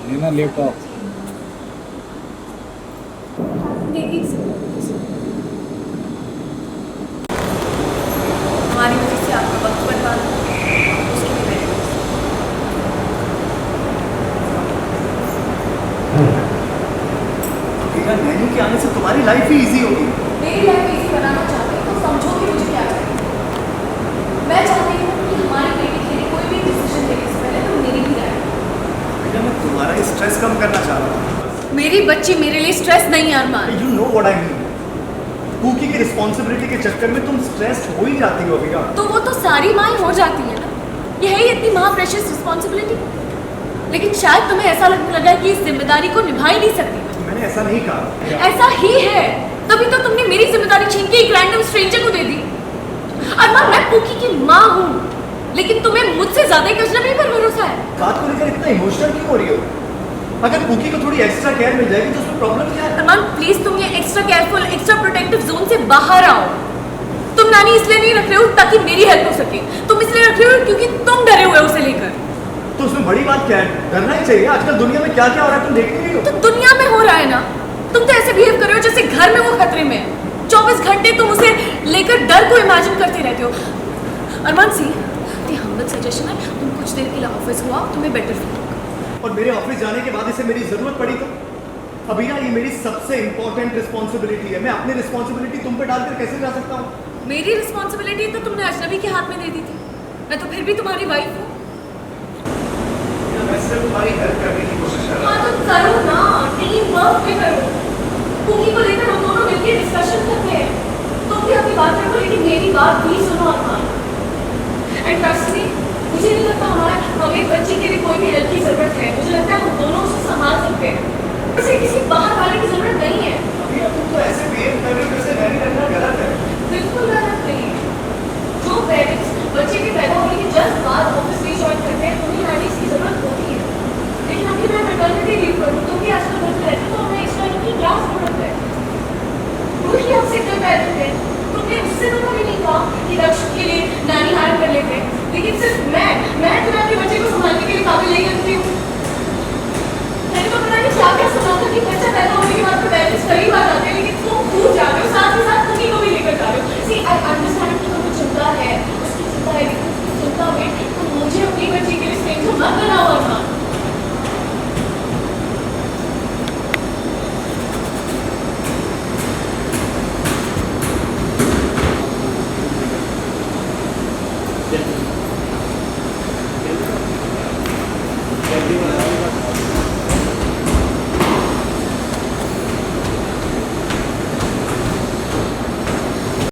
लेना लैपटॉप हमारी वजह से आपका वक्त बर्बाद हो, उसके लिए मेरे बेटा नैनी के आने से तुम्हारी लाइफ ही इजी होगी। मेरी लाइफ इजी बनाना चाहते हो तो समझो कि मुझे क्या चाहिए। मैं चाहती हूँ कि हमारी बेटी के लिए कोई भी डिसीजन लेने से पहले तुम मेरी भी राय। बेटा मैं तुम्हारा स्ट्रेस कम करना चाह रहा हूँ। मेरी बच्ची मेरे लिए स्ट्रेस नहीं है Armaan. You know what I mean. Kuki की रिस्पॉन्सिबिलिटी के चक्कर में तुम स्ट्रेस्ड हो ही जाती हो अभिका। तो वो तो सारी माँ हो जाती है ना, ये है ही इतनी महा प्रेशियस रिस्पॉन्सिबिलिटी। लेकिन शायद तुम्हें ऐसा लगने लगा है कि इस जिम्मेदारी को निभा ही नहीं सकती। मैंने ऐसा नहीं कहा। ऐसा ही है, तभी तो तुमने मेरी जिम्मेदारी छीन के एक रैंडम स्ट्रेंजर को दे दी। अरमान मैं कुकी की माँ हूँ, लेकिन तुम्हें मुझसे ज्यादा एक अजनबी पर भरोसा है। बात को लेकर इतना इमोशनल क्यों हो रही हो? अगर कुकी को थोड़ी एक्स्ट्रा केयर मिल जाएगी तो उसमें प्रॉब्लम क्या है? अरमान प्लीज तुम ये extra careful, extra protective zone से बाहर आओ। तुम नानी इसलिए नहीं रख रहे हो ताकि मेरी हेल्प हो सके, तुम इसलिए रख रहे हो क्योंकि तुम डरे हुए हो उसे लेकर। तो उसमें बड़ी बात क्या है? डरना ही चाहिए। आजकल दुनिया में क्या क्या हो रहा है तुम देख नहीं रही हो? तो दुनिया में हो रहा है ना, तुम तो ऐसे बिहेव कर रहे हो जैसे घर में वो खतरे में है। 24 घंटे तुम उसे लेकर डर को इमेजिन करते रहते हो। अरमान सी ये हम्बल सजेशन है, तुम कुछ देर के लिए ऑफिस हुआ तुम्हें बेटर फील होगा। और मेरे ऑफिस जाने के बाद इसे मेरी जरूरत पड़ी तो? अभी ना ये मेरी सबसे इंपॉर्टेंट रिस्पॉन्सिबिलिटी है। मैं अपनी रिस्पॉन्सिबिलिटी तुम पे डालकर कैसे जा सकता हूँ? मेरी रिस्पॉन्सिबिलिटी तो तुमने अजनबी के हाथ में दे दी थी, मैं तो फिर भी तुम्हारी वाइफ हूँ। मैं सिर्फ तुम्हारी हेल्प करने की कोशिश कर रहा हाँ तो करो ना, टीम वर्क पे करो। कुकी को लेकर हम दोनों मिलकर डिस्कशन करते हैं। तुम भी अपनी बात रखो लेकिन मेरी बात भी सुनो अरमान। एंड ट्रस्ट मी, मुझे नहीं लगता हमें बच्चे के लिए कोई भी हेल्प की जरूरत है। मुझे लगता है हम दोनों उसे संभाल सकते हैं, उसे किसी बाहर वाले की जरूरत नहीं है। अभी अब तुम तो ऐसे बिहेव कर रहे हो जैसे नैनी रखना गलत है। बिल्कुल गलत नहीं है। जो पेरेंट्स बच्चे के पैदा होने के जस्ट बाद ऑफिस रिजॉइन करते हैं उन्हें नानी की जरूरत होती है। लेकिन अभी मैं मैटरनिटी लीव पर हूँ, तुम भी आजकल घर पे रहते हो तो हमें एक्स्ट्रा की क्या जरूरत है? खुद ही हम सिक कर रहे थे, तुमने उससे तो कभी नहीं कहा कि रक्षक के लिए नानी हायर कर लेते। लेकिन सिर्फ मैं तुम्हें अपने बच्चे को संभालने के लिए काबिल नहीं लगती हूँ। मैंने तो पता नहीं क्या क्या सुना था कि बच्चा पैदा होने के बाद तो पेरेंट्स कई बार आते हैं, लेकिन तुम दूर जा रहे हो, साथ ही साथ कुकी को भी लेकर जा रहे हो। सी आई अंडरस्टैंड कि तुम्हें चिंता है, उसकी चिंता है, लेकिन उसकी चिंता में तुम मुझे अपनी बच्ची के लिए स्ट्रेंजर मत बनाओ अरमान। Everyone